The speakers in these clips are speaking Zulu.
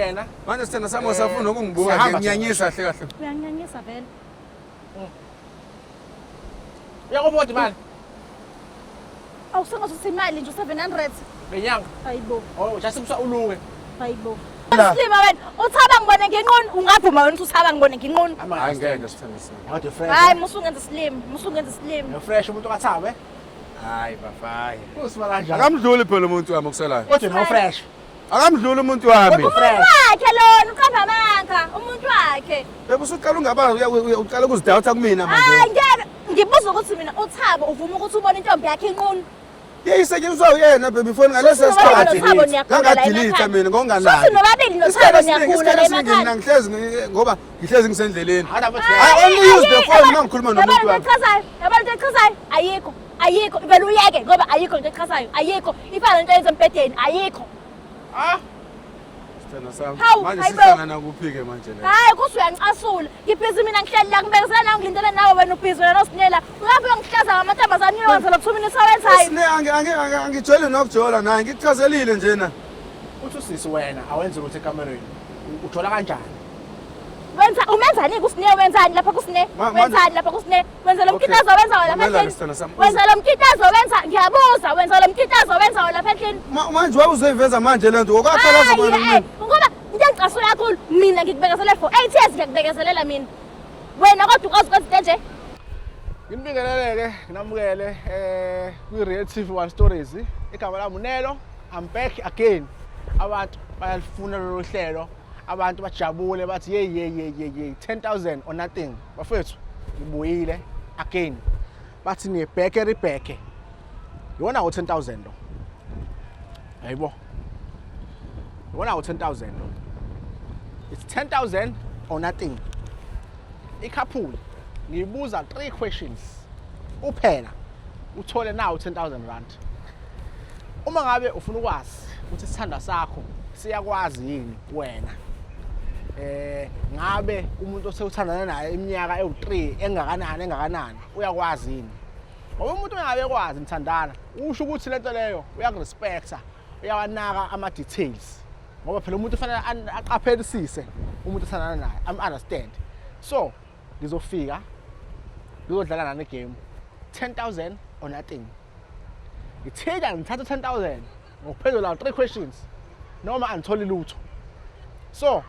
yena manje sithena sami usafuna ukungibuka nginyanyisa kahle kahle. Uyanyanyisa vele. Uyakubona imali? Awusengathi imali nje 700 ngenyanga. hayibo. Oh, jasibuswa uluke. Hayibo. Silima wena uthaba ngibone nginquni ungavuma wena uthaba ngibone nginquni. Hayi ngeke sithena sami. Awuthi fresh. Hayi musungenza slim. No fresh umuntu okathabe. Hayi bafaya. Usima kanjani? Akamdluli phela umuntu wami okuselayo. Kodwa no fresh. Akamdluli umuntu wami. Umuntu wakhe lona uqamba amanka umuntu wakhe. Bebe usuqala ungabazi uqala ukuzidawutha kumina manje. Hayi ngeke ngibuza ukuthi mina uthaba uvuma ukuthi ubone intombi yakhe inquni. Yeyisetshenziswa uyena baby phone ngalesa sikhathi. Ngangadelete mina ngonganayo. Futhi nobabili nothabo niyakhula la emakhaya. Mina ngihlezi ngoba ngihlezi ngisendleleni. I only use the phone mangikhuluma nomuntu wami. Yabantu echazayo ayikho vele uyeke ngoba ayikho into echazayo ayikho ifana into yenza empedeni ayikho. Sithena sami. Hawu, Manje hayibo. sihlangana kuphi ke manje la? Hayi kusuyangicasula ngibhizi mina ngihleli la ngibekezela nawe ngilindele nawe wena ubhizi wena nosinela uyabe ungihlaza ngamantombazane uyowenza lo kuthumini sawenzayo. Sine angijwayele nokujola naye ngikuchazelile njena. Uthi usisi wena awenze ukuthi ekamereni. Ujola kanjani? Umenzani kusine wenzani lapha kusine wenzani lapha kusine wenza lo mkitazo wenza lapha endlini wenza lo mkitazo wenza ngiyabuza wenza lo mkitazo wenza lapha endlini Manje wawuzeveza manje lento ngokwaqala zobona mina. ngoba ngiyangicasula kakhulu mina ngikubekezele for 8 years ngiyakubekezelela mina wena kodwa ukwazi ukwenza nje. Ngibingeleleke nginamukele kwi Real TV 1 Stories. Igama lami uNelo. I'm back again. Abantu bayalifuna lo hlelo. Abantu bajabule bathi ye 10,000 or nothing. Bafethu ngibuyile again. Bathi ni back eribheke. Yona u 10,000 lo. Hayibo. Yona u 10,000 lo. It's 10,000 or nothing. Ikhaphuli ngibuza 3 questions. Uphela uthole nawo 10,000 rand. Uma ngabe ufuna ukwazi ukuthi isithanda sakho siyakwazi yini wena ngabe umuntu osewuthandana naye iminyaka ewu3 engakanani uyakwazi yini ngoba umuntu ongabe ekwazi nithandana usho ukuthi lento leyo uyakurespecta uyawanaka ama details ngoba phela umuntu ufanele aqaphelisise umuntu othandana naye understand so ngizofika ngizodlala nani game 10,000 or nothing ngithela ngithatha 10,000 ngophendula 3 questions noma angitholi lutho so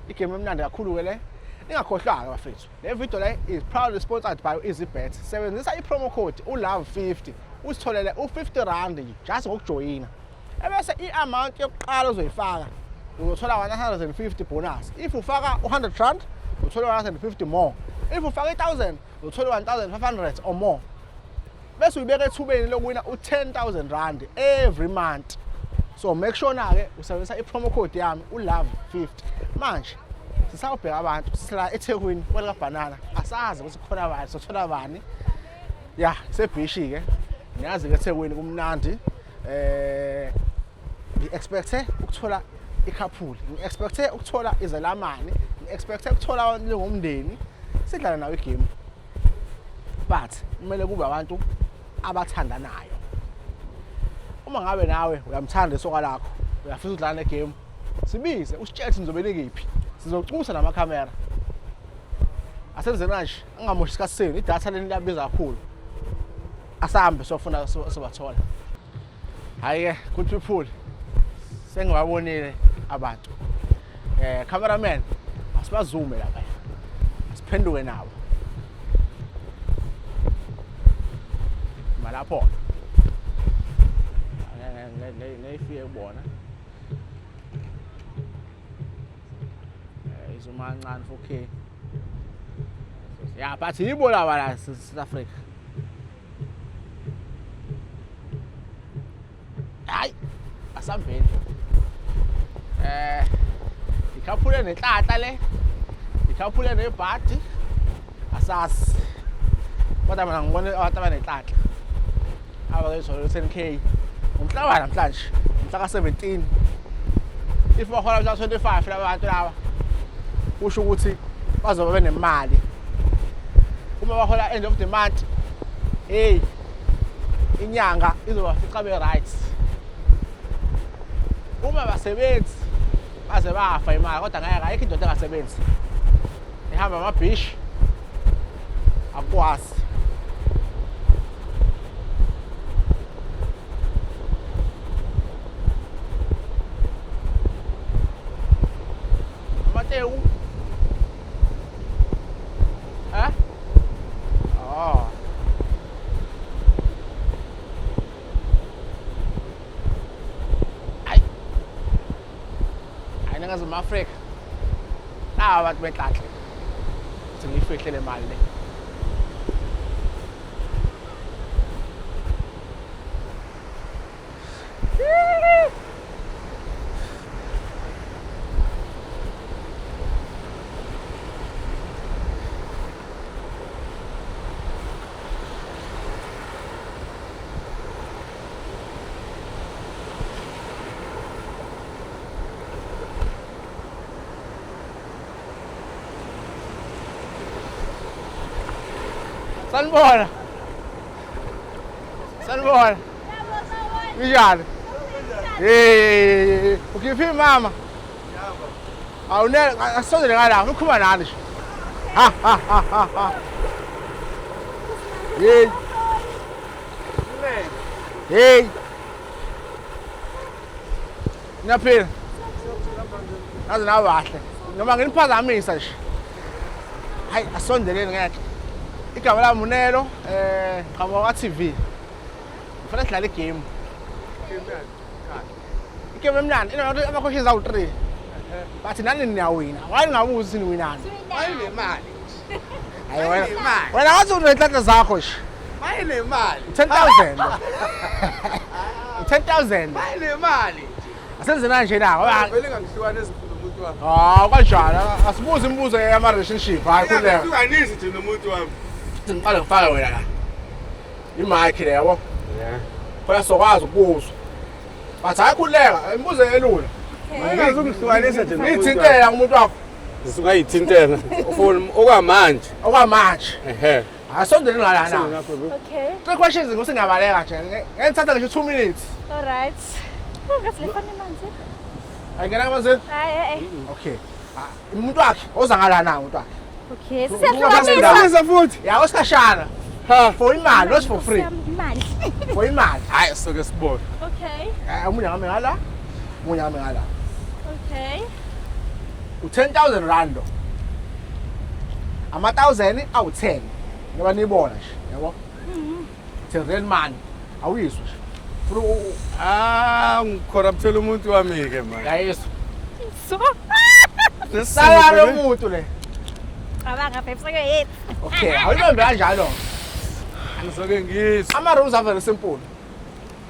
igame emnandi kakhulu ke le ningakhohlwa bafethu le video le is proudly sponsored by EasyBet. Sebenzisa i-promo code ulove50 usitholele u50 rand just ngokujoyina ebese i-amount yokuqala ozoyifaka uzothola 150 bonus. If ufaka 100 rand uthola 150 more. If ufaka 1,000 uthola 1,500 or more. Bese uyibeka ethubeni lokuwina u10,000 rand every month. So make sure na ke usebenzisa i-promo code yami ulove50. Manje sisawubheka abantu sisala eThekwini kwelika banana asazi ukuthi kukhona bani sothola bani ya sebhishi ke niyazi ke eThekwini kumnandi ngi-expecte ukuthola ikhaphuli ngi-expecte ukuthola izelamani ngi-expecte ukuthola abantu ngomndeni sidlala nawe igame but kumele kube abantu abathandanayo. Uma ngabe nawe uyamthanda isoka lakho uyafisa ukudlala negame sibize usitshele nizobe nikephi sizocusa namakhamera asenze manje angamoshi isikhathi senu idatha leni liyabiza kakhulu asambe sofuna sobathola. Hayi ke good people sengibabonile abantu cameraman asibazume lapha asiphenduke nawo malapho neyifike kubona izumancane 4K ya but yibo laba la South Africa. Hayi asambeni ikhaphule nenhlahla le ikhaphule nebhadi asasi kodwa mina ngibone abantu abanenhlahla abazoyithola 10K umhlaba namhlanje umhla ka17 if bahola mhla 25 laba bantu laba kusho ukuthi bazoba benemali uma bahola end of the month inyanga izoba fica be right uma basebenzi aze bafa imali kodwa ngeke ayikho indoda engasebenzi ihamba amabhishi akwazi Mateu oh Ningazimu Afrika abantu benhlanhla ukuthi ngiyifihle le mali le Sanibona. Sanibona. Njani? Ukiphi mama? Awune asondele ngala, ukhuluma nani nje? Ha. Hey. Ngiyaphila. Nazi nawe kahle. Noma nginiphazamisa nje. Hayi asondeleni ngeke. Igama lami Munelo, qhamuka kwa-TV. Kufanele sidlale igame. Igame emnandi, ama-questions awu-3. Bathi nani niyawina. Why ningabuzi niwinani? Wayinemali. Hayi wena ngathi uney'nhlanhla zakho nje. Wayinemali. 10,000. 10,000. Wayinemali. Asenze nanje na. Vele ngangihlukanisa nomuntu wami. Kanjani. Asibuze imibuzo yama-relationship. Hayi khuleka. Ngihlukanisi nje nomuntu wami. Ngiqale ngifake wena la. Imayikhi le yabo. Yeah. Phela sokwazi ukubuzwa. Bathi ayakhuleka, imibuzo elula. Ngeke ungihlukanisa nje nomuntu. Ngithintela umuntu wakho. Ngisuka yithintela. Ufuna okwamanje. Okwamanje. Ehe. Asondele ngala na. Okay. 3 questions ngosingabaleka nje. Ngeke ngithatha ngisho 2 minutes. All right. Ngasilefana manje. Ayingena kamazini? Hayi. Okay. Umuntu wakhe oza ngala na umuntu wakhe. Okay. Siyahlukanisa futhi. Ya osikhashana. For imali, not for free. Imali. For imali. Hayi soke sibone. Okay. Umunye ngame ngala. Umunye ngame ngala. Okay. U10,000 rand. Ama-1,000 awu-10. Ngoba nibona nje, yabo? 10 rand money. Awuyiswa nje. Ngicorruptela umuntu wami ke manje. Yayiswa. So. Salary yomuntu le. Cabanga Pepsi ke Okay, awuyibambe kanjalo. Ngizoke ngizwe. Ama-rules are very simple.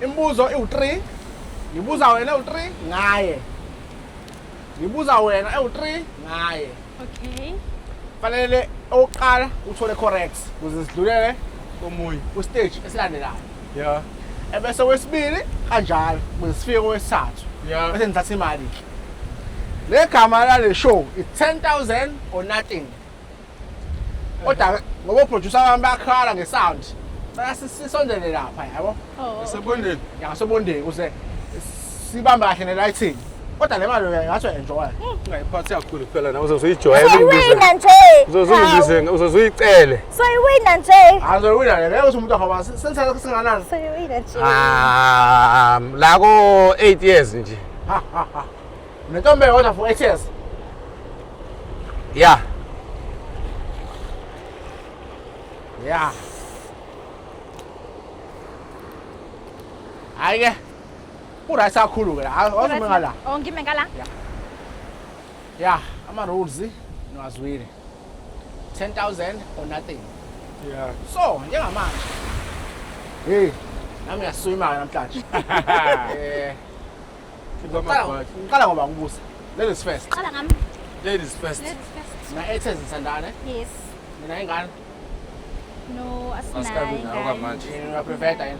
Imibuzo iwu-3. Ngibuza wena ewu-3 ngaye. Ngibuza wena ewu-3 ngaye. Okay. Fanele oqala uthole correct ukuze sidlulele Komunye. ku-stage esilandelayo. Yeah. Ebese wesibili kanjalo ukuze sifike kwesithathu. Yeah. Bese ngithatha imali. Le gama lale show it's 10,000 or nothing. Kodwa ngoba uproducer wami bayakhala ngesound. Bayasisondele lapha yabo. Esebondeni. Yasobondeni ukuze sibambe kahle ne-lighting. Kodwa le mali ngathi enjoy. Ungayiphathi kakhulu phela nawe uzoyijwayela Soyiwina nje. Uzozuyicele. Soyiwina nje. Azoyina le ngeke uthi umuntu akhoba senithatha singanani. Soyiwina nje. La ko 8 years nje. Ha. Nentombi kodwa for 8 years. Yeah. Yeah. Hayi ke. Uright kakhulu ke la. Awuzume ngala. Oh, ngime ngala. Yeah, ama-rules niwazwile. 10,000 or nothing. Yeah. So, njengamanje. Hey, nami ngiyaswima namhlanje. Ngiqala ngoba ngibuza. Ladies first. Qala ngami. Ladies first. Na-8 zithandane. Yes. Mina ingane. No, Asikabi nawe asinayi. kwamanje. Ngiyapreventa yini?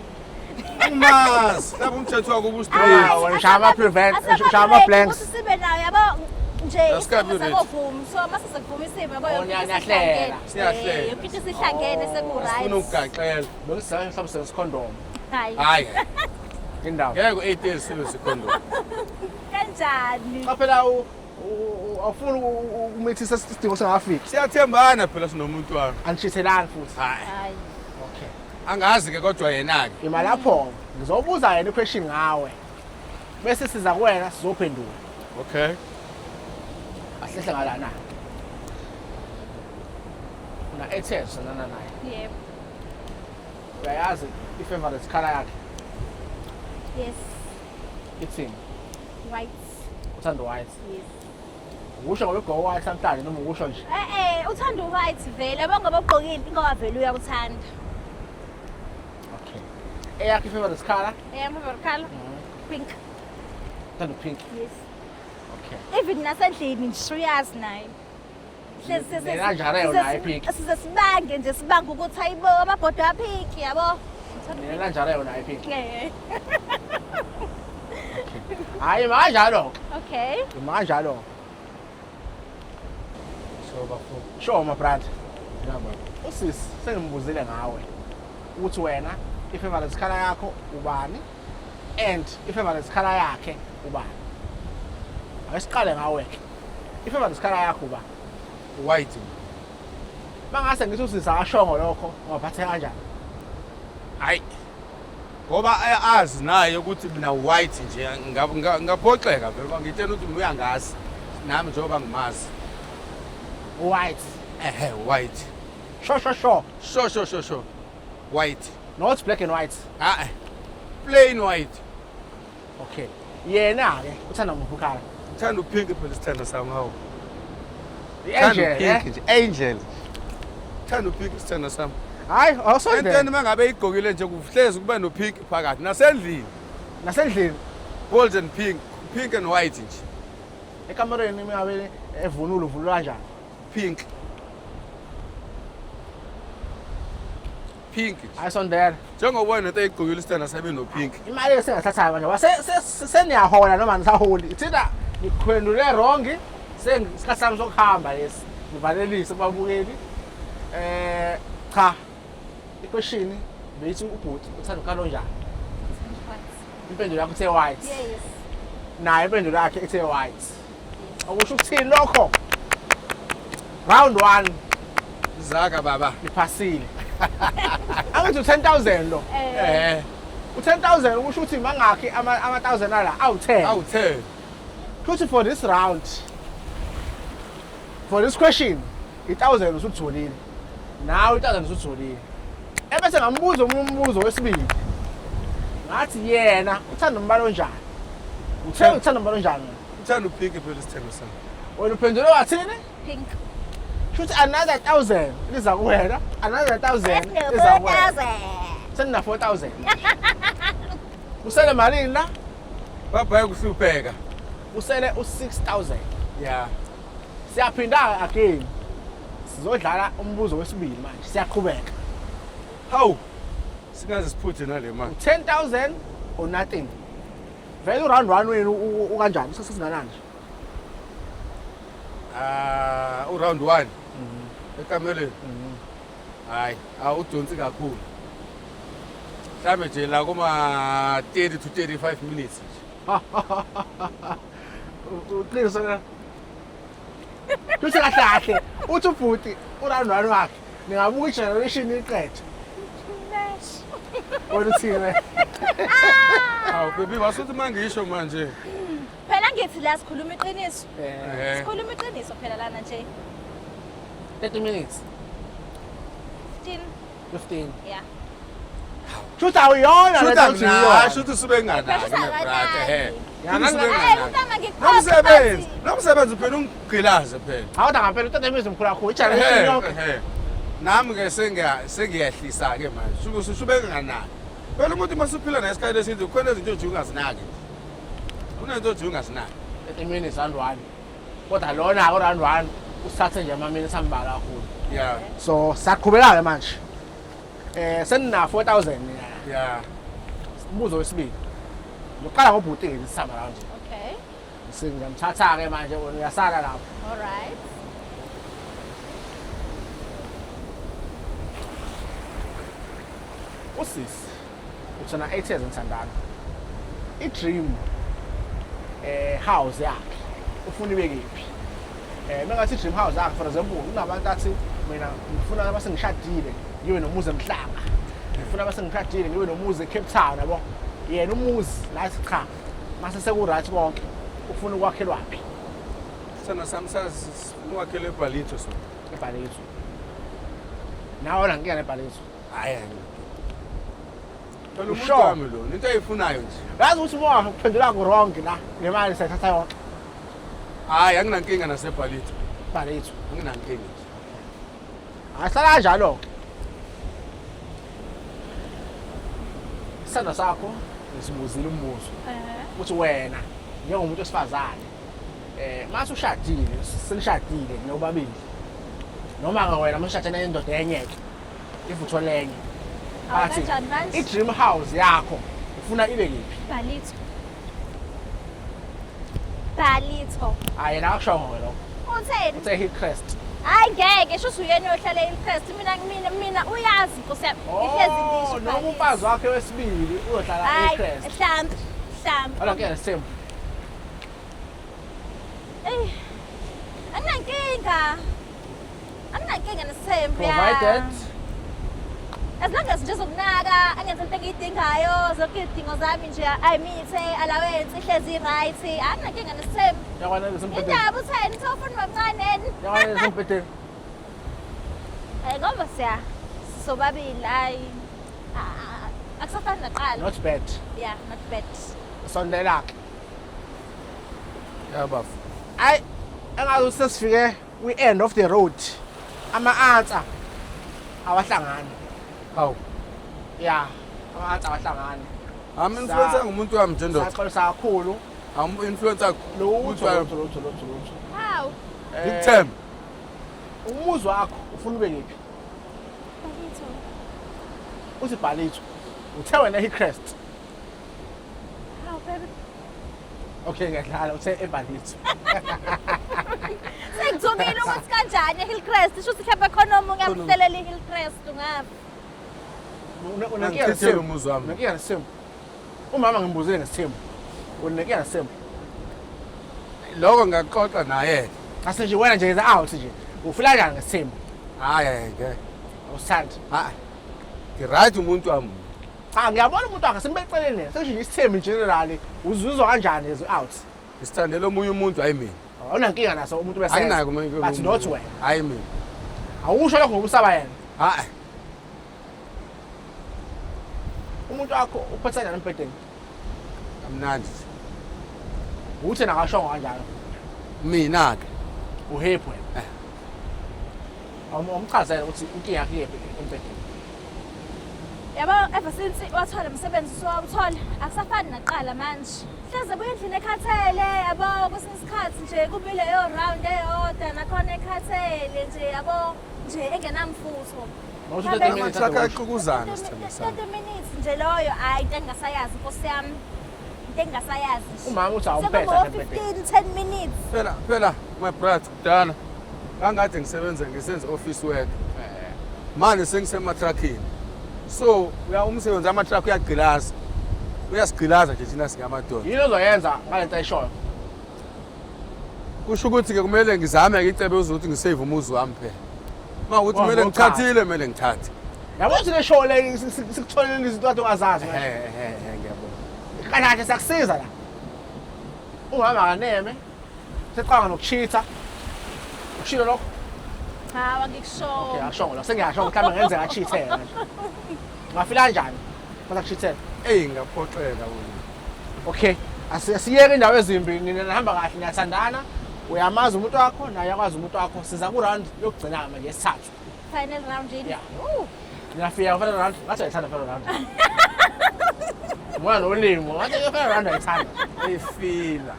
Angimazi. Lapho umthetho wako ubustraight. Wena shaya ama-prevent, shaya ama-blanks. Sibe nayo yabo nje Asikabi ready. sekuvuma. So mase sekuvuma isimo yabo. Oh, niyahlela. Siyahlela. Yonke into sihlangene seku-right. Ufuna ukugaxela. Bengisizame mhlawumbe sengisikhondom. Hayi. Hayi. Indawo. Ngeke 8 years sibe sikhondo. Kanjani? Cha phela awufuni ukumithisa isidingo singafiki. Siyathembana phela sinomuntu wami. Angishithelani futhi. Hayi. Hayi. Okay. Angazi ke kodwa yena ke. Ima lapho ngizobuza yena iquestion ngawe. Bese siza kuwena sizophendula. Okay. Asihle ngalana. Una ethes nana naye. Yep. Uyayazi i-favorite color yakhe Yes. ithini? White. Uthanda white. Yes. Ukusho ngoba ugqoka white namhlanje noma ukusho nje? Uthanda white vele bongoba ugqokile ingoba vele uyakuthanda. Okay. Eyakhe i-favorite color? Favorite color? Pink. Uthanda pink. Yes. Okay. Even nasendlini nje uyazi naye. Nina njalo yona naye pink. Size sibange nje sibange ukuthi hayibo amabhodo apink yabo. Nina njalo yona naye pink. Yeah. Hayi makanjalo. Okay. Makanjalo. So bafo. Sure my brother. Yabo. Usisi sengimbuzile ngawe ukuthi wena i-favorite color yakho ubani and i-favorite color yakhe ubani. Asiqale ngawe ke. I-favorite color yakho ubani? White. Mangase ngithi usisi akashongo lokho ngaphathe kanjani? Hayi. Ngoba ayazi naye ukuthi mina white nje ngaphoxeka vele bangitshela ukuthi uyangazi nami njengoba ngimazi. White. White. Sure. White. Not black and white. Plain white. Okay. Yena ke uthanda muphi color? Uthanda upink phela sithanda somehow. Angel. Pink, angel. Uthanda upink sithanda sami. Hayi, awusonde. Entweni mangabe igqokile nje kuhlezi kuba no pink phakathi nasendlini. Nasendlini Gold and pink, pink and white nje. ekamereni mingabe evunulo uvunula kanjani? Pink. Pink. Ayisondela. Njengoba wena igqokile sithanda sabe no pink. Imali esengathathayo manje. Seniyahola noma nisaholi. Thina nikhwendule wrong. Sengisikhathi sami sokuhamba lesi. Ngivalelise babukeli. Cha. Iquestion beyithi ubhuti uthanda ukalo njani? Impendulo yakho ithe white. Yes. Naye impendulo yakhe ithe white. Akusho ukuthini lokho? Round 1 Zaka baba. liphasile. Angithi 10,000 lo. U10,000 ukusho ukuthi mangakhi ama 1000 ala awu10. Awu10. Futhi for this round. For this question 1,000 usutholile. Nawe 1,000 usutholile. Ebese ngambuza umbuzo wesibili. Ngathi yena uthanda umbalo onjani? Uthanda umbalo onjani? Uthanda upink phela sithanda sami. Wena uphendule wathini? Pink. Futhi another 1,000 liza kuwena. Another 1,000 liza kuwena. Sena 4,000. Usele malini la? Baba yakuhlupheka. Usele u6,000. Yeah. Siyaphinda again. Sizodlala umbuzo wesibili manje. Siyaqhubeka. Hawu. Singaze siphuthe nale manje. 10,000 or nothing. Vele round 1 wenu ukanjani? Usesinganani? Round 1. Ekameleni. Hayi, awudonsi kakhulu. Mhlambe nje la kuma 30 to 35 minutes. Uqiniso na. Kuthi kahle. Uthi ubhuti uround 1 wakhe. Ningabuka generation iqedwe. Wena uthini? Hawu baby wasuthi mangisho manje. Phela ngithi la sikhuluma iqiniso. Sikhuluma iqiniso phela lana nje. 30 minutes. 15. Yeah. Shoot awuyona Shoot uthi na, shoot sube ngana brother Nomsebenzi, nomsebenzi phela ungqilaze phela. Awuda ngempela 30 minutes mkhulu kakhulu igeneration yonke. Nami ke sengiyahlisa ke manje. Shubeka ngana. Phela umuntu masuphila nesikhathi esinze kukhona izinto nje ungazinaki. Kunezinto nje ungazinaki. 30 minutes round 1. Kodwa lona ko round 1 usithathe nje ama minutes ambala kakhulu. Yeah. So saqhubeka manje. Senina 4,000 Yeah. Umbuzo wesibili. Uqala ngobhuti nje sihamba la nje. Okay. Singiyamthatha ke manje wena uyasala lapho. All right. Usisi uthona 80,000 Sandana. I-dream house yakhe ufuna ibe kephi. Mengathi dream house yakho for example kunabantu athi mina ngifuna abasengishadile ngibe nomuzi emhlanga. Ngifuna abasengishadile ngibe nomuzi eCape Town yabo. Yena umuzi la cha mase seku right konke ufuna ukwakhelwaphi. Sana samsazi ukwakhele eBhalito so. eBhalito. Nawe la ngiyana eBhalito. Hayi. Phela umuntu Sure. wami lo, into ayifunayo nje. Yazi ukuthi uma uphendula ku wrong la nemali sayithatha yonke Hayi anginankinga naseBhalito. eBhalito. Anginankinga nje. Ahlala kanjalo. Isandla sakho ngisibuzile umbuzo ukuthi wena njengomuntu wesifazane mase ushadile senishadile nobabili noma ngawena mashadana nendoda yenye ke ifutho lenye bathi kanjani manje? i-dream house yakho ufuna ibe kephi Bhalito. hayi la akusho ngolo Utheni? uthe Hillcrest Hayi ngeke shuthi uyena ohlala eHillcrest mina uyazi Nkosi yami. Ihlezi ngisho. noma umfazi wakhe wesibili uyohlala Hayi eHillcrest hlambi. ala ke same Anginankinga nesithembu provided as long as nje zokunaka angenza into engiyidingayo zonke izidingo zami nje ayimithe allowance ihlezi right anginankinga nesithembu yakwana lesempetheni indaba utheni sofuna mamncane yakwana lesempetheni ngoba sobabili hayi akusafani naqala not bad yeah not bad sondela ke Yabafu. ay engathi sesifike we-end of the road ama-answer awahlangani Hawu. ya ama-answer awahlangani Ami influencer ngumuntu wami nje ndoda. saxolisa kakhulu Am influencer lutho lutho. hawu Ngikuthemba. umuzi wakho ufuna ube kephi Bhalito uthi Bhalito uthe wena Hillcrest hawu baby okay ngiyadlala uthe eBhalito sengithumile ukuthi kanjani eHillcrest sho ukuthi mhlawumbe khona omunye amhlelela iHillcrest ungabi unenkinga Ngithethele nesithembu umuzi wami. unenkinga nesithembu umama ngimbuzile ngesithembu unenkinga nesithembu Lokho ngaxoxa naye. ase nje wena nje ngeza out nje ufila kanjani ngesithembu Hayi ngeke. awusithandi Hayi. Ngiright umuntu wami. cha ngiyabona umuntu wakhe simbeceleni sesho nje isithembu in general uzuzwa kanjani as out Ngisithandela omunye umuntu hayi mina. awunankinga naso umuntu bese Anginayo kumele. but not wena Hayi mina. awusho lokho ngoba usaba yena Hayi. umuntu wakho uphetha kanjani empedeni Amnandi. uthi nakashongo kanjalo Mina ke. uhephu wena awumchazela ukuthi inkinga yakhe yephi empedeni yabo ever since wathola umsebenzi sowawuthola akusafani naqala manje hleze buye endlini ekhathele yabo kwesinye isikhathi nje kubile yo round eyodwa nakhona ekhathele nje yabo nje engenamfutho mawuthi Mhlawumbe 30 minutes Saka ago xukuzana sithanda 30 sami. minutes nje loyo hayi into engingasayazi Nkosi yami into engingasayazi umama uthi awumpetha sekubo empedeni 15 10 minutes Phela my brother kudala. Angade ngisebenza ngisenze office work. Manje sengisematrackini. So umsebenzi ama-truck uyagqilaza. Uyasigqilaza nje thina singamadoda. yini ozoyenza ngalento ayishoyo Kusho ukuthi ke kumele ngizame ngicebe ukuthi ngisave umuzi wami phela. Mawukuthi kumele Ngokuchaza. ngithathile kumele ngithathe. yabo ukuthi le show le sikutholele izinto kade ungazazi manje Ngiyabona. kanti siyakusiza la umama kaneme seqanga nokushitha ushilo lokho hawa ngikusho okay ashongo la sengiyasho mhlawumbe ngenzeka achithele manje ngafila kanjani basa kushithela Ngaphoxeka wena. okay asiyeke indawo ezimbi nihamba kahle niyathandana uyamazi umuntu wakho naye yakwazi umuntu wakho siza ku round yokugcina manje esithathu final round yini Yeah. niyafika final round ngathi ayithanda final round mwana olimo ngathi final round ayithanda Efila.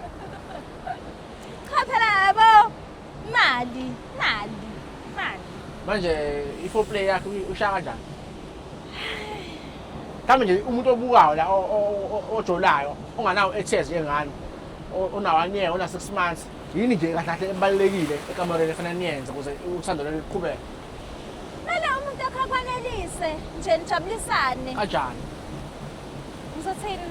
cha phela yabo mali manje i-4 play yakhe ushaya kanjani kambe nje umuntu obukayo la ojolayo onganawo HS njengani onawo anyeke ona 6 months yini nje kahle kahle ebalekile ekamereni efana niyenze ukuze uthando leli liqhubeke mele umuntu akakwanelise nje nijabulisane kanjani ngizothini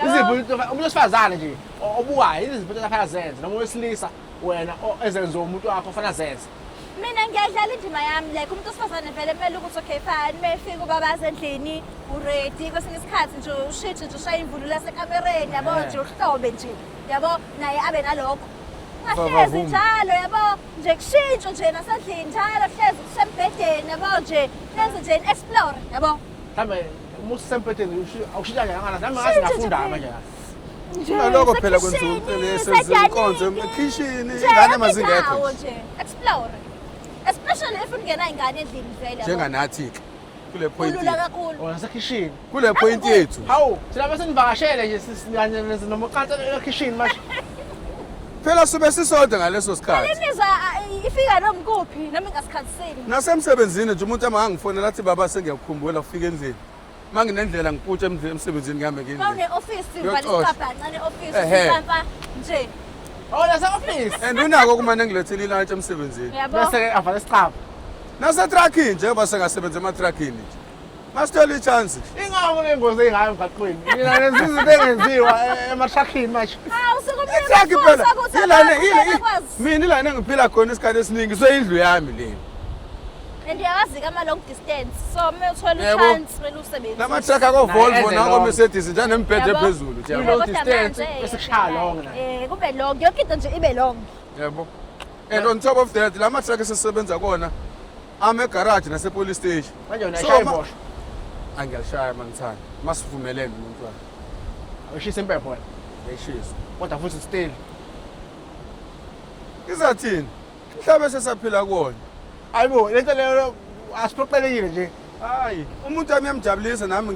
izipho umuntu wesifazane nje obuwayo izipho afanele azenze noma wesilisa wena ezenziwa umuntu wakho ofanele azenze. Mina ngiyadlala indima yami like umuntu osifazane vele kumele ukuthi okay fine mayefika ubabaza endlini uready kwesinye isikhathi nje ushithi nje ushaya imvunulo yasekamereni yabo nje uhlobe nje yabo naye abe nalokho ngahlezi njalo yabo nje kushintsho nje nasendlini njalo hlezi kusembhedeni yabo nje hlezi nje explore yabo Mhlambe umuntu sempetheni awushintsha njani nami ngathi ngafunda manje Naloko phela kwenziwa ucele inkonzo ekhishini ingane mazingekho nje explore especially if ungena ingane endlini vele njenganathi ke kule point kulula kakhulu wasekhishini kule point yethu hawu thina bese nivakashele nje sisinanye nomuqansa ekhishini manje phela sibe sisodwa ngaleso sikhathi imizwa ifika noma kuphi noma ingasikhathiseli nasemsebenzini nje umuntu amangifonela athi baba sengiyakukhumbula ufika endlini manginendlela ngiputshe emsebenzini ngihambe ngendlela Bawune office uvalisipha ncane office mhlawumbe nje lasa office and unako kumane ngilethele ilunch emsebenzini bese ke avale isichapha nasetruckini njengoba sengasebenza ematruckini nje masithola ichance ingako lengozi engayo emgaqweni mina lenza izinto engenziwa ematrackini manje truck phela mina ilana engiphila khona isikhathi esiningi soyindlu yami le and yazi kama long distance so uma uthola chance wena usebenza lama truck ako Volvo nako Mercedes njalo nembhede phezulu nje long distance esikushaya long kube long yonke into nje ibe long yebo and on top of that lama truck esisebenza kona ame garage nase police station manje unashaya imosho angiyashaya mangithanda masivumelene umuntu wakhe awushisa impepho wena ngiyishisa kodwa futhi still izathini mhlabe sesaphila kuona ayibo lento leyo asiphoqelekile nje hayi umuntu wami uyamjabulisa nami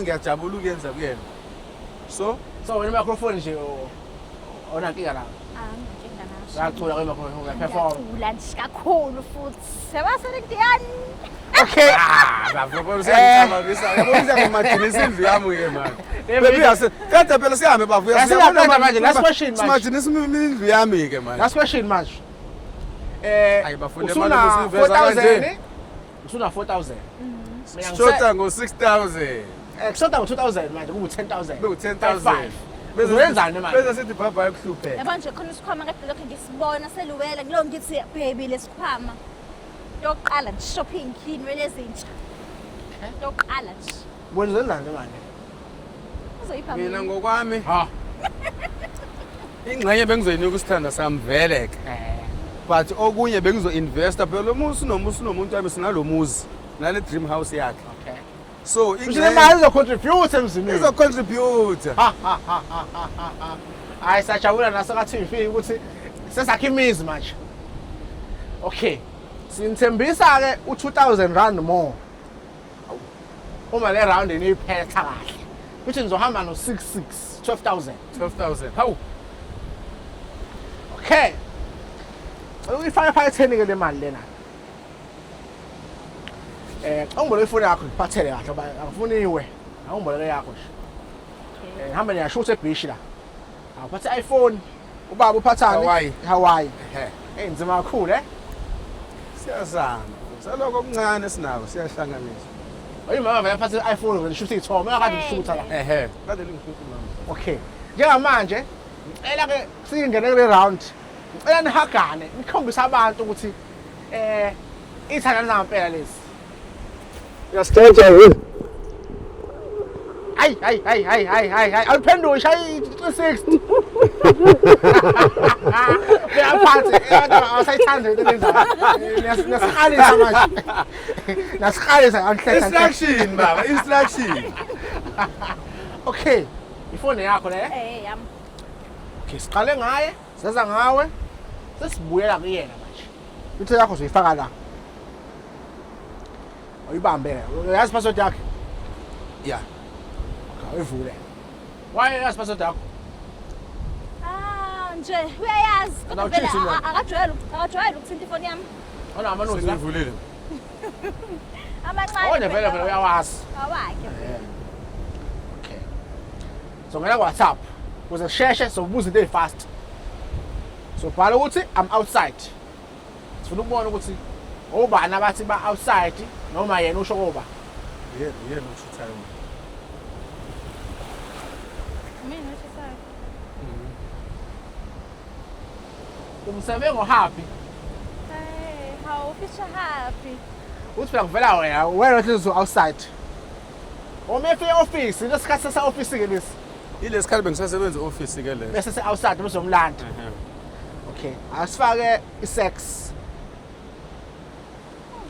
ngiyajabula ukuyenza kuyena so wena microphone nje onankinga la Ngiyacula ke microphone uyaperform ngiyacula nje kakhulu futhi sebasele kudiyani okay bafoko sengicabangisa yabonisa ngimajinisa indlu yami ke manje baby yase kade phela sihambe bavuya siyabona manje last question manje simajinisa indlu yami ke manje last question manje ayibafunde usuna 4000 usuna 4000 mina shota ngo 6000 kushoda ngo2000 manje kubu 10000 beku 10000 wenzani manje bese sithi baba yakuhlupheka yabo nje khona isikhwama kade lokho ngisibona seluwela ngilo ngithi baby lesikhwama yokuqala nje shopping inwele ezintsha yokuqala nje wenzeni nje manje uzoyipha mina ngokwami ha ingxenye bengizoyinika usithanda sami vele ke but okunye bengizo-investa phela umusi nomuntu wami sinalomuzi nale dream house yakhe okay so imali izocontribute emzimini izocontribute hayi sajabula nasaka-TV ukuthi sesakha imizi manje okay sinithembisa-ke u-2000 rand more uma le round niyiphetha kahle kuthi nizohamba no-66 12000 hawu okay uyifake phakatheni-ke le mali lena angibole ifoni yakho ngiphathele kahle ngoba angifuni iwe angimboleke yakho nje ngihambe niyashutha ebhishi la awuphathe i-iPhone ubaba uphathani Hawaii nzima kakhulu siyazama saloko okuncane sinako siyahlanganisa oyimama vele aphathe i-iPhone ngishutha iy'thombe akade ngishutha la kade lingishutha mama okay njengamanje ngicela-ke singene kule round ngicela nihagane nikhombise abantu ukuthi ithanda nampela lezi uyasitshela yini hayi awuphendule shaya 360 uyaphansi awusayithandi into lenzayo niyasihalisa manje niyasihalisa instruction baba instruction okay ifoni yakho le yami okay siqale ngaye seza ngawe sesibuyela kuyena manje into yakho uzoyifaka la uyibambe yazi password yakhe yeah uyivule why yazi password yakho nje uyayazi Kodwa utshithi lo. akajwayele ukuthinta ifoni yami ona amanuzi la sengivulile amancane one vele uyawazi awakhe okay so ngena WhatsApp ukuze sheshe sobuza into fast so bhala ukuthi I'm outside sifuna ukubona ukuthi obani abathi ba outside noma yena usho koba yena ushuthayo Mina oshisayo. Umsebe ngohappy. Hey, how fisha happy. Uthi phela kuvela wena ohlezi outside. Omefe office, lesikhathi sesa office ke lesi. Ile sikhathi bengisasebenza e-office ke leso. Bese se outside bezomlanda. Okay, asifake isex.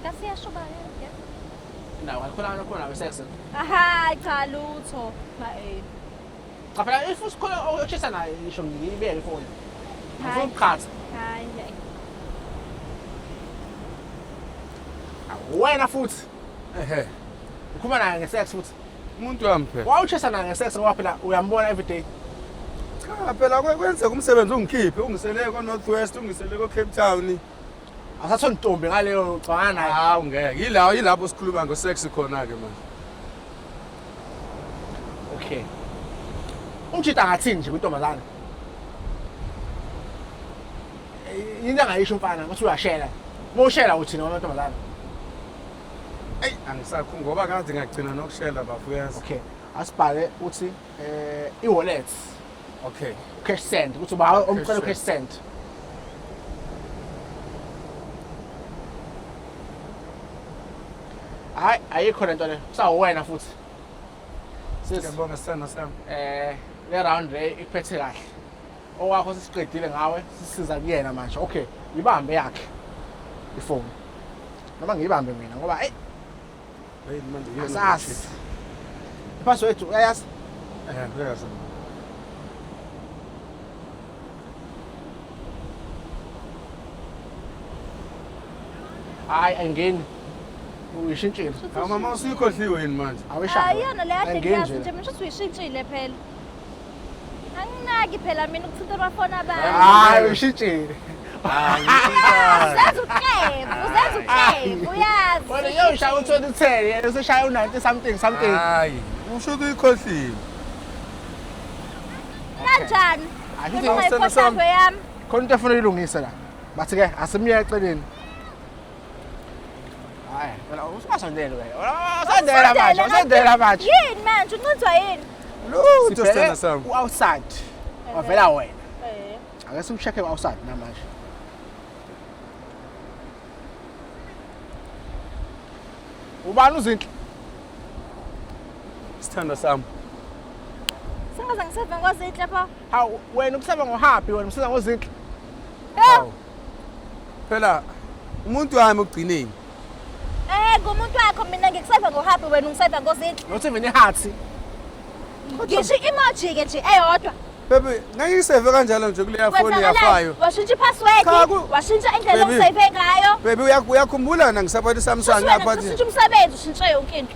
Ngasiyashuba yonke. Nawo khona isex. Aha, cha lutho. Cha phela if usikhona ochisa naye ngisho ngiyibeke ifoni. Hayi. Ngikukhatha. Hayi. Wena futhi Ehe. ukhuluma naye ngesex futhi. Umuntu wami phela. Wawuchisa naye ngesex ngoba phela uyambona every day. Cha phela kwenzeka umsebenzi ungikhiphe ungisele ko-North West ungisele ko-Cape Town. Asatho ntombi ngaleyo ugcwana naye. Hawu ngeke. Yilapho sikhuluma ngo-sex khona-ke manje. Okay. Umtshita ngathini nje kwintombazana? Yini angayisho umfana mase uyashela. Mawushela uthina kwamantombazana. Eyi angisakho ngoba kade ngagcina nokushela bafuyazi. Okay. Asibhale uthi e-wallet, Okay. cash send, ukuthi uba umcela cash send. Hayi ayikho lento le. Sawuwena futhi. Siyabonga sithando sami. Le round le iphethe kahle. Owakho sisiqedile ngawe sisiza kuyena manje. Okay, ibambe yakhe ifoni. Noma ngiyibambe mina ngoba hey Hey manje yini? asasi. Password uyayazi? Uyazi. Hayi angeni. Uyishintshile. Hawu mama usuyikhohliwe yini manje? Aweshaye. Ayona le yade ngiyazi nje mina ukuthi uyishintshile phela. Anginaki phela mina ukuthinta amafoni abantu. Hayi uyishintshile. Uzenza uqebu, uyazi. Wena yoshaya u2010 yena useshaya u90 something. Hayi. Usho ukuthi uyikhohliwe. Kanjani? Ayithi Ngiyiphothave yami. khona into efuna uyilungise la. Bathi ke asimye eceleni. Hayi, wena usungasondeli wena. Usondela manje. Yini manje unqinzwa yini? Lutho sithando sami. Outside. Wavela wena. Eh. Ake simshekhe outside namanje. Ubani uzinhle? Sithando sami. Singaze ngiseve ngozinhle pha. Hawu wena ukuseba ngohappy wena umsiza ngozinhle. Hawu. Phela umuntu wami ugcineni. Kumuntu wakho mina ngikuseve ngohappy wena ungiseve ngozinhle. Not even iheart. Ngisho emoji ke nje eyodwa. Baby, ngayiseve kanjalo nje kuleya phone yafayo. Washintsha ipassword, washintsha indlela Baby. ongisave ngayo. Baby uyakhumbula nangisaphathi Samsung Wena aphathi. ushintsha umsebenzi ushintshe yonke into.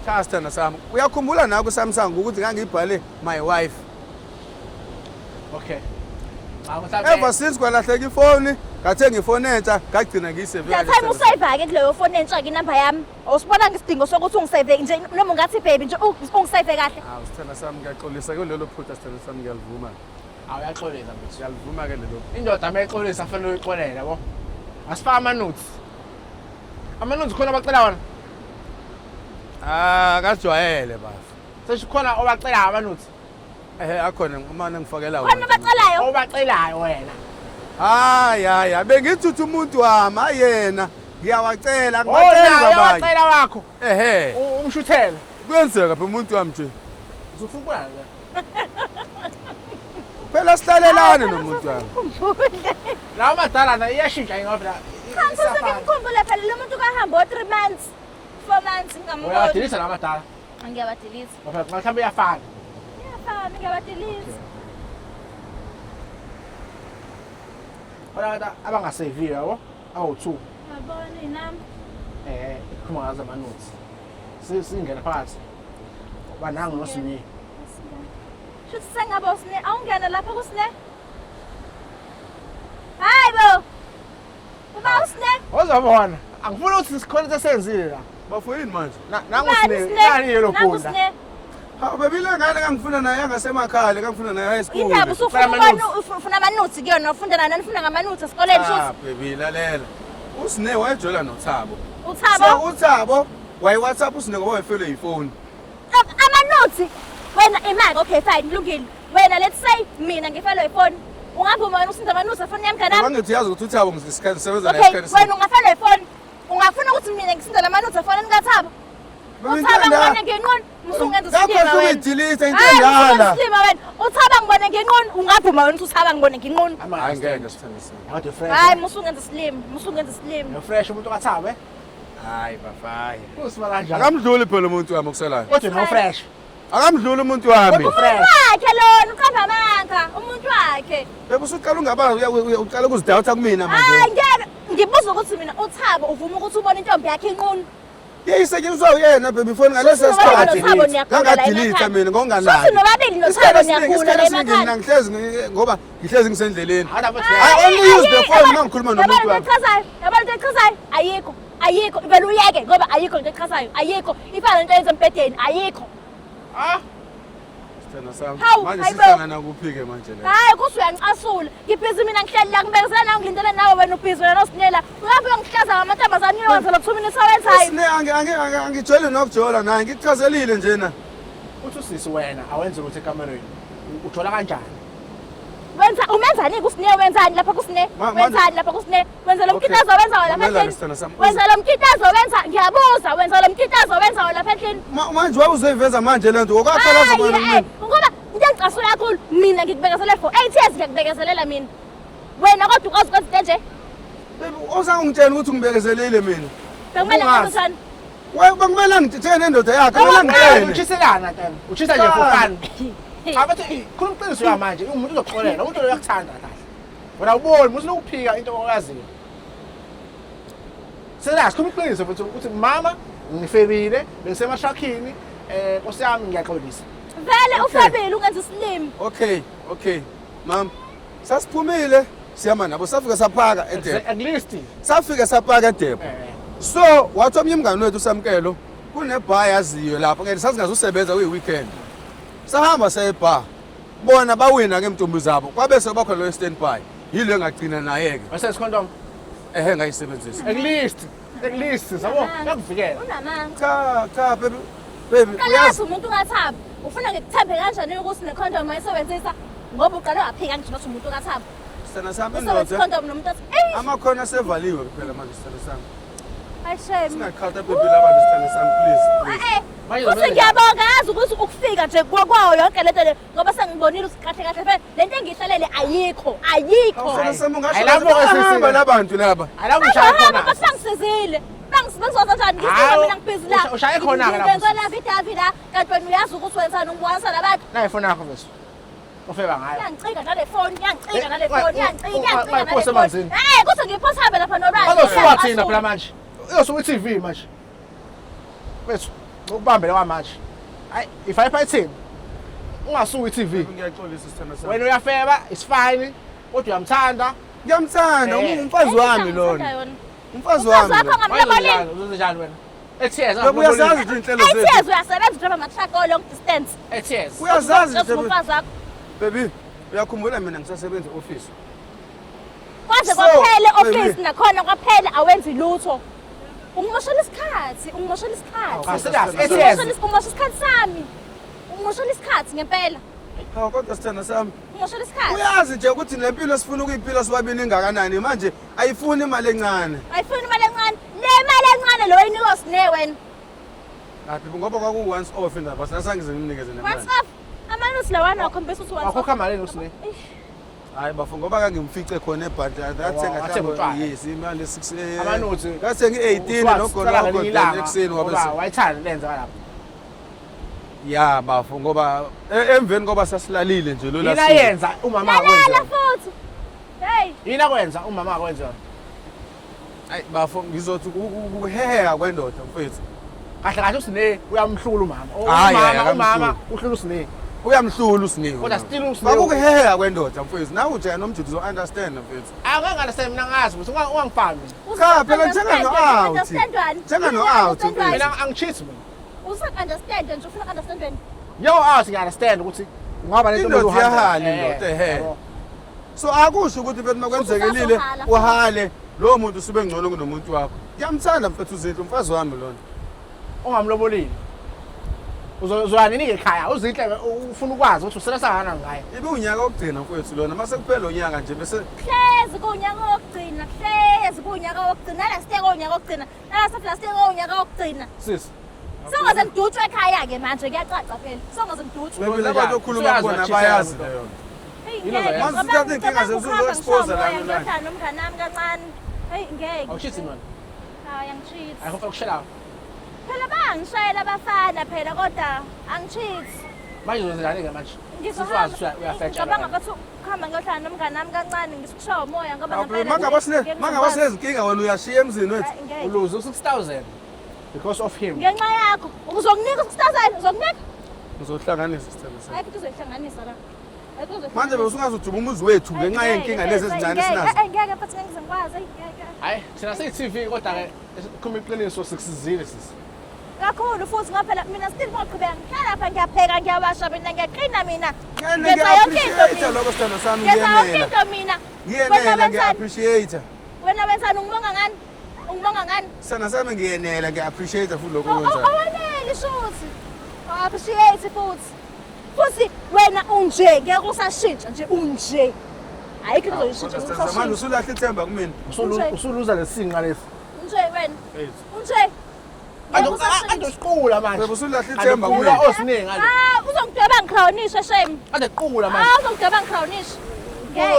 Cha sithando sami. Uyakhumbula nawe ku-Samsung ukuthi ngangibhale my wife. Okay. Ever since kwalahleka ifoni, ngathenga ifoni entsha, ngagcina ngiyiseve. Ngiyathanda usave ke kuleyo phone entsha ke inamba yami. Awusibona ngesidingo sokuthi ungisave nje noma ungathi baby nje ungisave kahle. Hawu sithando sami ngiyaxolisa kulelo phutha sithando sami ngiyalivuma. Awuyaxolisa mfethu. Ngiyalivuma ke lelo. Indoda mayixolisa fanele uyixolele yabo. Asifaka ama-notes. Ama-notes khona abacela wona. Kajwayele bafu. Sesikhona obacela ama-notes. Akhona uma ngifakela Khona abacelayo. Obacelayo wena. Hayi, bengithuthi umuntu wami ayena. Ngiyawacela Oh, ngibacela naye babanye. obacela wakho. Ehe. Umshuthele. Kuyenzeka phela umuntu wami nje. Uzofuna la. Phela sihlalelane nomuntu wami. La madala na iyashintsha ingavela. Ngikuze ngikhumbule phela lo muntu kahamba o3 months. 4 months ngamubona. Uyadilisa la madala. Ngiyabadilisa. Ngoba mhlawumbe iyafana. Iyafana ngiyabadilisa. Kodwa abangaseviyo yabo. Awu2. Ngabona inami. Ikhuluma ngazo ama-notes. Singena phakathi. Banangu noSine. Shuthi sengabe usine awungena lapha kusine. Hayi bo. Uba usine. Ozobona. Angifuni ukuthi sikhona sesenzile la. Bafu yini manje? Nangu Sine. Nani yelo phunda. Hawu bebile ngane ngangifuna naye angasemakhaya, ngangifuna naye high school. Indaba ufuna ama-notes kuyona ufunda nani nifunda ngama-notes esikoleni shuthi. Baby lalela. Usine wayejola noThabo. Uthabo. So uThabo wayi-WhatsApp usine ngoba wayefele yifoni. Ama-notes. Wena imali okay fine kulungile. wena let's say mina ngifelwe ifoni ungavuma wena usinda amanuzi efoni yami kanami Angithi yazi ukuthi uThabo ngisebenza okay nesikhathi. wena ungafelwe ifoni ungafuna ukuthi mina ngisinda lamanuzi efoni kaThabo uThaba ngibone ngenqondo musungenza Yakho wena uyidelete into endala. uThaba ngibone ngenqondo ungavuma wena ukuthi uThaba ngibone ngenqondo Hayi ngeke sithembise. Kodwa fresh. hayi musungenza slim No fresh umuntu kaThabo Hayi bafaya. Usima kanjani? Akamdluli phela umuntu wami okusalayo. Kodwa no fresh. Akamdluli umuntu wami. umuntu wakhe lona uqamba amanga umuntu wakhe Bebe usuqala ungabazi uqala ukuzidawutha kumina manje. hayi ngeke ngibuza ukuthi mina uThabo uvuma ukuthi ubone intombi yakhe inqunu Iyayisetshenziswa uyena bebe ifoni ngalesa sikhathi. Ngangadelete mina ngonganani. Suthi nobabili noThabo niyakhula la emakhaya Mina ngihlezi ngoba ngihlezi ngisendleleni. Hayi I only use the phone uma ngikhuluma nomuntu wami. Yabantu echazayo ayikho vele uyeke ngoba ayikho into echazayo ayikho ifana into yenza empedeni ayikho Sithanda sami. Hawu, Manje hayi bo. sihlangana kuphike manje la. hayi kuthi uyanicasula ngibhizi mina ngihleli la ngibekisela nawe ngilindele nawe wena ubhizi wena nosinela uyabe uyangihlaza ngamantombazane uyowenza lo 2 minutes awenzayo Sine angijwayele nokujola naye ngikuchazelile njena. uthi usisi wena awenze ukuthi ekamereni. Uthola kanjani? umenzani kusine wenzani lapha kusine wenzani lapha kusine wenza lo mkitazo wenza lapha Mamela endlini sithanda sami. wenza lo mkitazo wenza ngiyabuza wenza lo mkitazo wenza lapha endlini Manje wawuzeveza manje lento okwaqala zona mina. ngoba ngiyacasula kakhulu mina ngikubekezele for 8 years ngiyakubekezelela mina wena kodwa ukwazi ukwenza into nje Ozangitshela ukuthi ngibekezelile mina. bekumele ngizotshana Bekumele ngithene nendoda yakhe, kumele ngicele. Uchiselana tani? Uchisa nje for fun. Abathi khuluma iqiniso ya manje umuntu uzoxolela umuntu uyakuthanda kahle. Wena uboni musu ukuphika into oyaziyo. Selazi khuluma iqiniso futhi ukuthi mama ngiferile bengisemashakhini Nkosi yami ngiyaxolisa. vele ufabile ungenza isilimi Okay. Mam. Sasiphumile siyama nabo safika saphaka eDepo. At least Safika saphaka eDepo. So, wathi omnye umngane wethu usamkelo kunebar yaziyo lapho ngeke sasingazusebenza weekend. Sahamba sayebar. Bona bawina ke emntombi zabo. Kwabe sebakho lo standby. Yilo engagcina naye ke. wase condom. Ngayisebenzisa. At least sabo yakuvikela. unamanga Cha baby. kalazi Uyazi umuntu kaThabo ufuna ngikuthembe kanjani ukuthi necondom ayisebenzisa ngoba uqale waphika nje ukuthi umuntu kaThabo sana sami usebenzisa indoda. condom nomuntu athi eh Amakhona sevaliwe kuphela manje sana sami. ayisheme Singakhatha baby labantu sana sami please. Manje Kuthi ngiyabonga yazi ukuthi ukufika nje kwawo yonke lento le ngoba sengibonile ukuthi kahle phela lento engihlalele ayikho Sana sami ungasho Ayilapho ke hamba labantu laba. Alawu ushaya khona. Bangisizile bengizoza kanjani ngisizile mina ngibhizi la Ushaye khona ke lapho. Benza la iDavi la kanti wena uyazi ukuthi wenzani ungibonisa labantu Nayi phone yakho bese. Ufeba ngayo. yangicika nale phone yangicika nale Wa- phone wa- yangicika wa- nale wayiphosa phone emanzini. kuthi ngiphosabe lapha nobani Bazosuka thina phela manje. Uyosuka iTV manje. Bese ukubambele kwamanje. Hayi ifayipha ithini? Ungasuka iTV. Ngiyaxolisa sithanda sami. Wena uyafeba, it's fine. Kodwa uyamthanda. Ngiyamthanda umfazi wami lona. Umfazi Umfazi wami. wakho ngamlebolini Uzozenjani wena? Ethiyeza. Yebo uyazazi nje inhlelo zethu. ayithezi uyasebenza driver matrack all long distance Ethiyeza. Uyazazi nje umfazi wakho baby. Uyakhumbula mina ngisasebenza e-office. kwaze So, kwaphela baby. office nakhona kwaphela awenzi lutho ungimoshela isikhathi ungimoshela isikhathi Asikazi Ethiyeza. ethiyeza. ungimoshela isikhathi sami ungimoshela isikhathi ngempela Hawu kodwa sithanda sami. ungimoshela isikhathi Uyazi nje ukuthi lempilo sifuna ukuyiphila sobabini ingakanani manje ayifuni imali encane. ayifuni imali encane le mali encane lo yinikwa sine wena Hayi ngoba kwaku once off indaba sasangize ngimnikeze nemali. once off amanusi lawana akhombisa ukuthi once off Wakhokha malini usine? Hayi bafo ngoba ngangimfice khona ebhadla athenga wathenga utshwala. yes imali 6 Amanuzi. ngathenga 18 nogonoko ekuseni ngoba ngoba wayithanda lenza lapha. ya bafo ngoba emveni ngoba sasilalile nje lo Yina lasi. yenza umama lalela akwenza. futhi hey Yina kwenza umama akwenza. Hayi bafo ngizothi ukuheha kwendoda mfethu. Kahle kahle usine uyamhlula umama. Hayi, Umama uhlula usine. Uyamhlula usiniwe. Kodwa still usine. Bakukuheha kwendoda mfethu. Nawe ujaya nomjudu uzo understand mfethu. Angeke mina ngazi ukuthi ungangifami. Cha phela njengano out. Njengano out. Mina angicheat mina. usa-understand nje ufuna understand wena Yo out ngiunderstand ukuthi ungaba lento Indoda iyahala indoda ehe. So akusho ukuthi mfethu makwenzekelile uhale lo muntu usube ngcono kunomuntu wakho. Ngiyamthanda mfethu uZinhle umfazi wami lona. Ungamlobolile. Uzoya nini ekhaya? Uzinhle ufuna ukwazi ukuthi usela sangana ngaye. Ibe unyaka wokugcina mfowethu lona mase kuphela lo nyaka nje bese Hlezi kunyaka wokugcina, hlezi kunyaka wokugcina. Nalasteke unyaka wokugcina. Nalasasteke unyaka wokugcina. Sis. Songaze ngidutshwe ekhaya ke manje kuyacaca phela. Songaze ngidutshwe. bebe labantu okhuluma bona bayazi leyo. Manje sithathe inkinga zezo-expose la nto la. Nomngane nami kancane. Hey ngeke. Awushisi manje. Hayi angicheat. Ayikho ukushela. Phela bangishayela abafana phela kodwa angicheat. Manje uzozenani ke manje? Ngicabanga ukuthi ukuhamba ngiyohlala nomngane nami kancane ngisikushawa umoya ngoba Mangaba sinezinkinga wena uyashiya emzini wethu. Uluze u-6,000 because of him. ngenxa yakho uzokunika u-6,000 uzokunika Ngizohlanganisa sithando sami. ayikho uzoyihlanganisa la Manje bewusungazoduba umuzi wethu ngenxa yenkinga lezi ezincane sinazo. ngeke futhi ngeke ngizengikwazi ngeke Hayi, thina siyi-TV kodwa ke khuma iqiniso sikusizile sisi. kakhulu futhi ngaphela mina still ngoqhubeka ngihlala lapha ngiyapheka ngiyawasha mina ngiyaqina mina Ngiya-appreciate lokho sithando sami ngenza yonke ngiyenela. into mina Ngiyenela ngiya-appreciate. wena wenzani ungibonga ngani ungibonga ngani Sithando sami ngiyenela ngiya-appreciate futhi lokho okwenzayo. awaneli shuthi appreciate futhi wena unje ngeke usashintsha nje unje ayikho uzoyishintsha Kodwa sithando manje usulahle ithemba kumina. Usuluza lesinqa lesi. unje wena unje Andosiqula manje. Bebe usulahle ithemba Andikula kumina. osiningi ngale. uzongidweba ngikhrawunishe shame Andiqula manje. uzongidweba ngikhrawunishe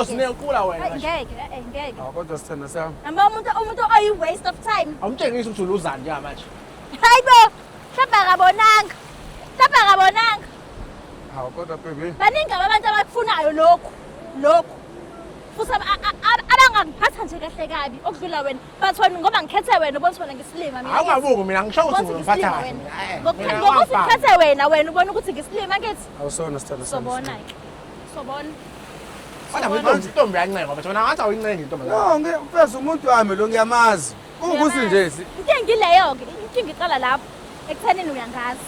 Osiningi qula wena. ngeke Kodwa sithando sami. noma umuntu oyi-waste of time Awumtshengisi ukuthi uluzani njengamanje. hayi bo mhlawumbe akabonanga Kodwa bebe. baningi abantu abakufunayo lokhu futhi abangangiphatha nje kahle kabi okudlula wena but wena ngoba ngikhethe wena ubona wena ngisilima mina Awungabuki mina ngisho ukuthi ngizophatha kahle. ngokuthi ngikhethe wena ubona ukuthi ngisilima ngithi Awusona sithando sami. sobona-ke sobona Kodwa intombi yancenge ngoba thina ngathi awuyincengi intombi. No, ngempela umuntu wami lo ngiyamazi. Ukuthi nje inkinga ileyo-ke inkinga iqala lapho ekuthenini uyangazi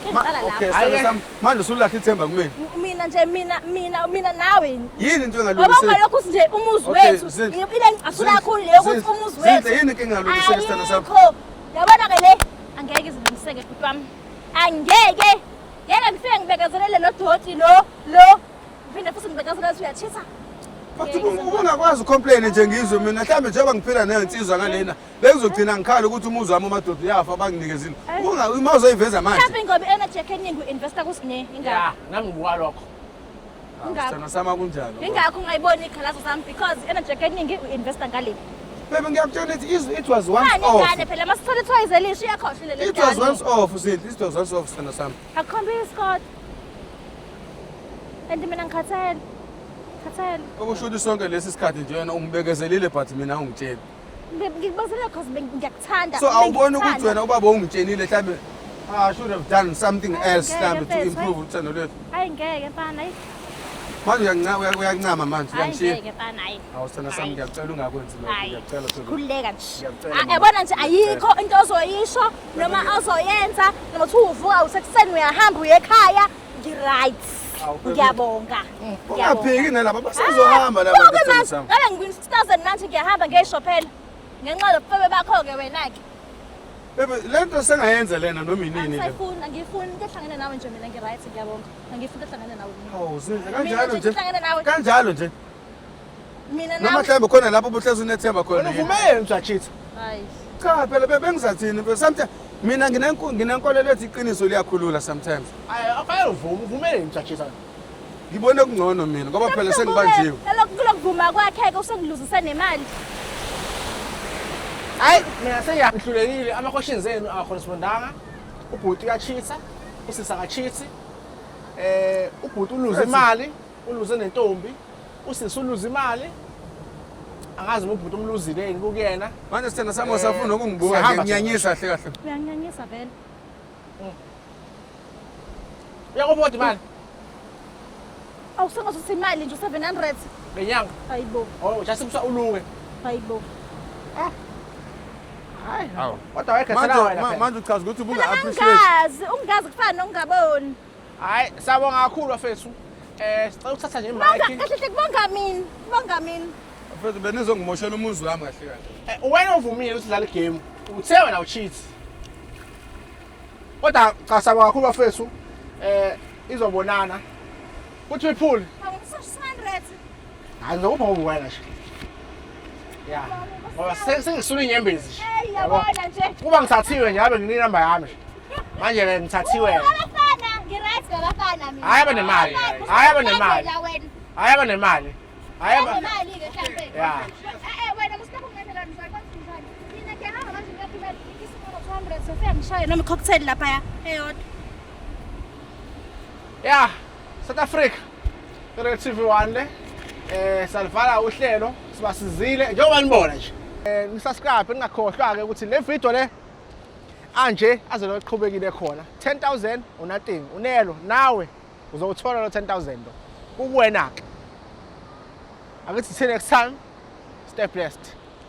inkinga iqala okay, lapho sithando sami. Manje usulahle ithemba kumina. mina nje mina nawe Yini into ngoba engalungiseki? ungalokhu uthi nje umuzi Okay, wethu Zinhle. ile ngicasula kakhulu leyo ukuthi umuzi wethu Zinhle, yini inkinga engalungiseki sithando sami? ayikho yabona-ke le angeke izilungiseke bhuti wami angeke ngeke ngifike ngibekezelele lo doti lo ngiphinde futhi ngibekezelele ukuthi uyachitha Futhi ubungakwazi ucomplain nje ngizwe mina mhlambe njengoba ngiphila nayo insizwa ngalena bekuzogcina ngikhala ukuthi umuzi wami umadoda yafa banginikezile. Uma uzoyiveza manje. mhlawumbe ngoba i-energy yakhe eningi u-investa kusine Ya, ingakho nami ngibuka lokho. Sithando sami kunjalo. ingakho ungayiboni ikhalazo zami because i-energy yakhe eningi u-investa ngale Bebe ngiyakutshela ukuthi it was once ngane off. ngane phela masithole ithoyiz elisha iyakhohlile le It was once off, Zinhle. It was once off sithando sami. akukhombisi kodwa and mina ngikhathele Okusho ukuthi sonke lesi sikhathi nje wena ungibekezelile but mina ungitsheli. ngikubazele cause ngiyakuthanda So awuboni ukuthi wena ubaba ungitshelile mhlambe I should have done something else mhlambe to improve uthando lwethu. hayi ngeke mfana hayi Manje uyakuncama manje hayi uyangishiya. ngeke mfana hayi Awusithanda sami ngiyacela ungakwenzi lokho Hayi. ngiyacela phela. khululeka nje Ngiyacela, yabona nje ayikho into ozoyisho noma ozoyenza noma uthi uvuka usekuseni uyahamba uye ekhaya ngi-right ngiyabonga Ungaphiki nalabo basezohamba laba ngicela sami. ngabe ngikwin-6,000 manje ngiyahamba ngiyishophela ngenxa yobufebe bakho-ke wena-ke Bebe lento sengayenza lena noma inini le. angifuni into ehlangene nawe nje mina ngi-right ngiyabonga angifuni into ehlangene nawe Hawu Zinhle mina kanjalo nje nje. ehlangene nawe Kanjalo nje. mina Noma nawe mhlambe khona lapho ubuhlezi unethemba khona. Wena yini? uvumele usachitha. hayi Cha phela bebe ngizathini phela sometimes mina nginenkolelo ethi iqiniso liyakhulula sometimes. Afanele uvumele usachitha. Ngibone kungcono mina ngoba phela sengibanjiwe. kulokuvuma kwakhe-ke usengiluzise nemali Hayi, mina sengiyahlulekile ama-questions enu akorespondanga. Ubhuti uyachitha, usisi akachithi. Ubhuti uluze imali, uluze nentombi. Usisi uluze imali. Angazi ubhuti umluzile yini kuyena. Manje sithanda sami usafuna ukungibuka siyahamba nginyanyisa kahle kahle. uyanginyanyisa vele Uyakubona imali awusengazuthi imali nje u-700 ngenyanga. hayibo Oh, just uluke. hayibo Hayi. Hawu. Kodwa wayekhethela wena phela. Manje uchaza ukuthi phela ubunga-appreciate. ungazi kufana nokungaboni Hayi, sabonga kakhulu bafethu. Sicela ukuthatha nje kahle imike. hle kubonga mina Mfethu benizongimoshela umuzi wami kahle kahle. Wena uvumile ukuthi udlale igame. Uthe wena ucheat. Kodwa kasaba kakhulu bafethu. Izobonana. Kuthi uyiphule. Awukusho 600. Hayi ngizokupha ngokuwena nje. Ya. Ngoba sengisula inyembezi nje. Hey yabona nje. Kuba ngisathiwe nje abe nginika inamba yami nje. Manje ke ngithathiwe. Abafana, ngiright ngabafana mina. Hayi abanemali. Hayi abanemali. Hayi abanemali. Hayi Nemali ke mhlambe. Ya. Wena musipho kungenza ngizakwazi njani? Mina ngiyahamba manje ngiyaphila isimolo 200 sofika ngishaye noma cocktail lapha ya eyodwa. Ya. South Africa. TV1 le. Salivala uhlelo sibasizile njengoba nibona nje. Nisubscribe ningakhohlwa ke ukuthi le video le anje azobe eqhubekile khona 10,000 unothing unelo nawe uzowuthola lo 10,000 lo kuwena ke. Akithi till next time, stay blessed.